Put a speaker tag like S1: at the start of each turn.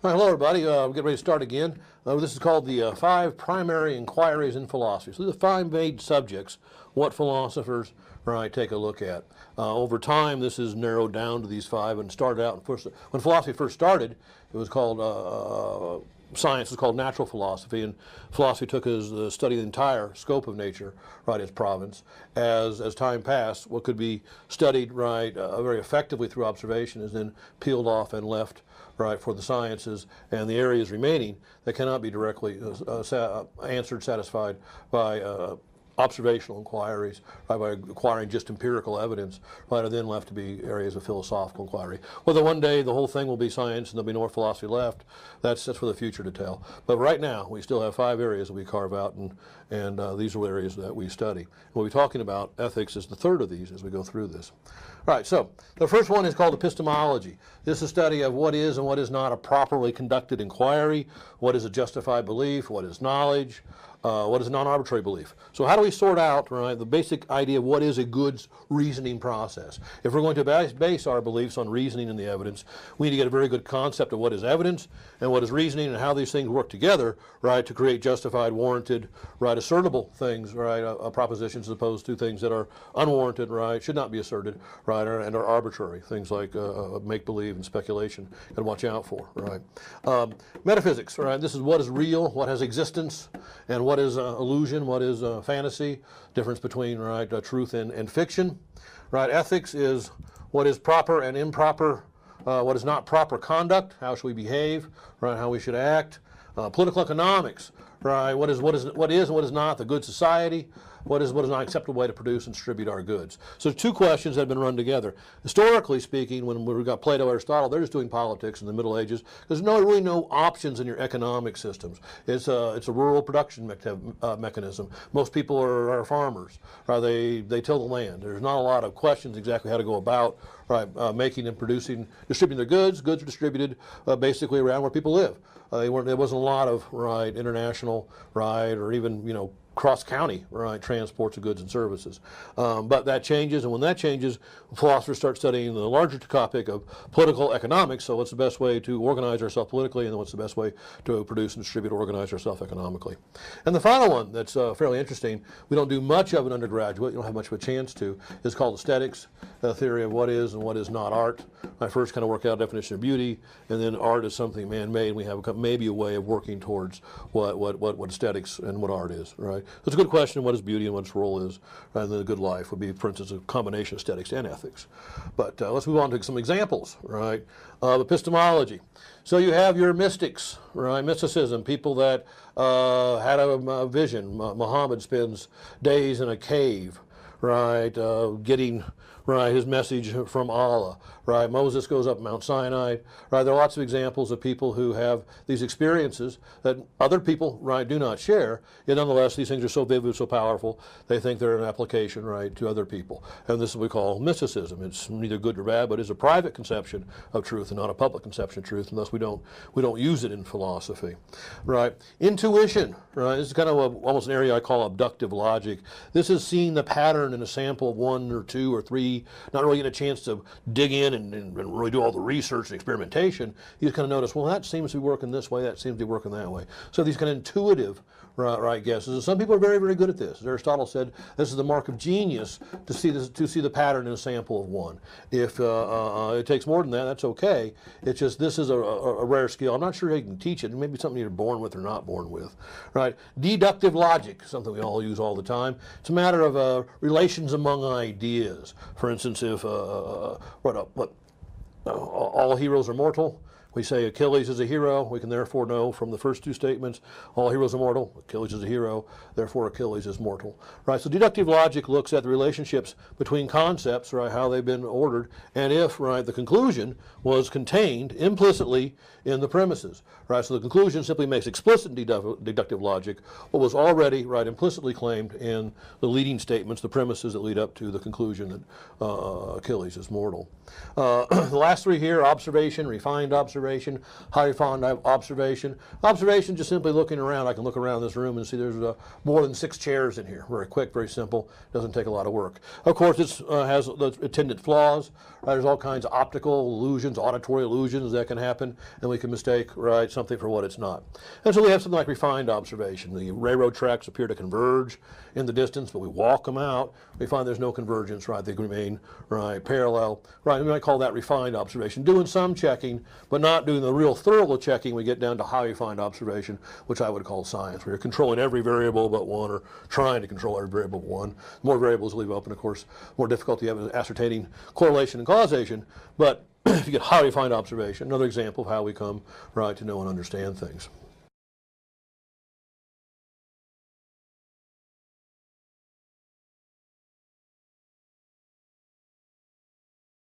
S1: All right, hello everybody. We're getting ready to start again. This is called the 5 primary inquiries in philosophy. So the 5 main subjects what philosophers take a look at. Over time, this is narrowed down to these 5 and started out, when philosophy first started, it was called, science was called natural philosophy, and philosophy took as the study of the entire scope of nature, as province. As time passed, what could be studied, very effectively through observation is then peeled off and left, for the sciences, and the areas remaining that cannot be directly answered, satisfied by observational inquiries, by acquiring just empirical evidence, are then left to be areas of philosophical inquiry. Whether one day the whole thing will be science and there'll be no philosophy left, that's for the future to tell. But right now, we still have 5 areas that we carve out, and these are areas that we study. We'll be talking about ethics as the 3rd of these as we go through this. All right, so the first one is called epistemology. This is a study of what is and what is not a properly conducted inquiry, what is a justified belief, what is knowledge, what is a non-arbitrary belief. So how do we sort out the basic idea of what is a good reasoning process? If we're going to base our beliefs on reasoning and the evidence, we need to get a very good concept of what is evidence and what is reasoning and how these things work together, to create justified, warranted, assertable things, propositions as opposed to things that are unwarranted, should not be asserted, and are arbitrary, things like make-believe and speculation. Got to watch out for, metaphysics, this is what is real, what has existence, and what is illusion, what is fantasy, difference between truth and fiction. Ethics is what is proper and improper, what is not proper conduct, how should we behave, how we should act. Political economics, what is and what is not the good society, what is not an acceptable way to produce and distribute our goods. So 2 questions that have been run together. Historically speaking, when we got Plato, Aristotle, they're just doing politics in the Middle Ages. There's really no options in your economic systems. It's a rural production mechanism. Most people are farmers. They till the land. There's not a lot of questions exactly how to go about making and producing, distributing their goods. Goods are distributed basically around where people live. There wasn't a lot of international or even cross-county transports of goods and services. But that changes, and when that changes, philosophers start studying the larger topic of political economics. So what's the best way to organize ourselves politically, and then what's the best way to produce and distribute or organize ourselves economically. And the final one that's fairly interesting, we don't do much of an undergraduate, you don't have much of a chance to, is called aesthetics, the theory of what is and what is not art. I first kind of work out a definition of beauty, and then art is something man-made, and we have maybe a way of working towards what aesthetics and what art is, So it's a good question, what is beauty and what its role is, and then a good life would be, for instance, a combination of aesthetics and ethics. But let's move on to some examples, of epistemology. So you have your mystics, mysticism, people that had a vision. Muhammad spends days in a cave, getting his message from Allah. Moses goes up Mount Sinai. There are lots of examples of people who have these experiences that other people do not share. Yet nonetheless, these things are so vivid, so powerful, they think they're an application to other people. And this is what we call mysticism. It's neither good nor bad, but it's a private conception of truth and not a public conception of truth, and thus we don't use it in philosophy. Intuition. This is kind of almost an area I call abductive logic. This is seeing the pattern in a sample of 1 or 2 or 3, not really getting a chance to dig in and really do all the research and experimentation. You just kind of notice, well, that seems to be working this way, that seems to be working that way. So these kind of intuitive guesses. And some people are very, very good at this. As Aristotle said, this is the mark of genius to see the pattern in a sample of 1. If it takes more than that, that's okay. It's just this is a rare skill. I'm not sure how you can teach it. It may be something you're born with or not born with. Deductive logic, something we all use all the time. It's a matter of relations among ideas. For instance, if all heroes are mortal, we say Achilles is a hero. We can therefore know from the first 2 statements, all heroes are mortal. Achilles is a hero. Therefore, Achilles is mortal. So deductive logic looks at the relationships between concepts, how they've been ordered, and if the conclusion was contained implicitly in the premises. So the conclusion simply makes explicit deductive logic what was already implicitly claimed in the leading statements, the premises that lead up to the conclusion that Achilles is mortal. The last 3 here: observation, refined observation, observation, highly refined observation. Observation, just simply looking around. I can look around this room and see there's more than 6 chairs in here. Very quick, very simple, doesn't take a lot of work. Of course, this has the attendant flaws. Right? There's all kinds of optical illusions, auditory illusions that can happen, and we can mistake something for what it's not. And so we have something like refined observation. The railroad tracks appear to converge in the distance, but we walk them out, we find there's no convergence, they remain parallel. We might call that refined observation. Doing some checking, but not doing the real thorough checking, we get down to highly refined observation, which I would call science, where you're controlling every variable but one, or trying to control every variable but one. The more variables leave open, of course, more difficulty you have in ascertaining correlation and causation, but if you get highly refined observation, another example of how we come to know and understand things.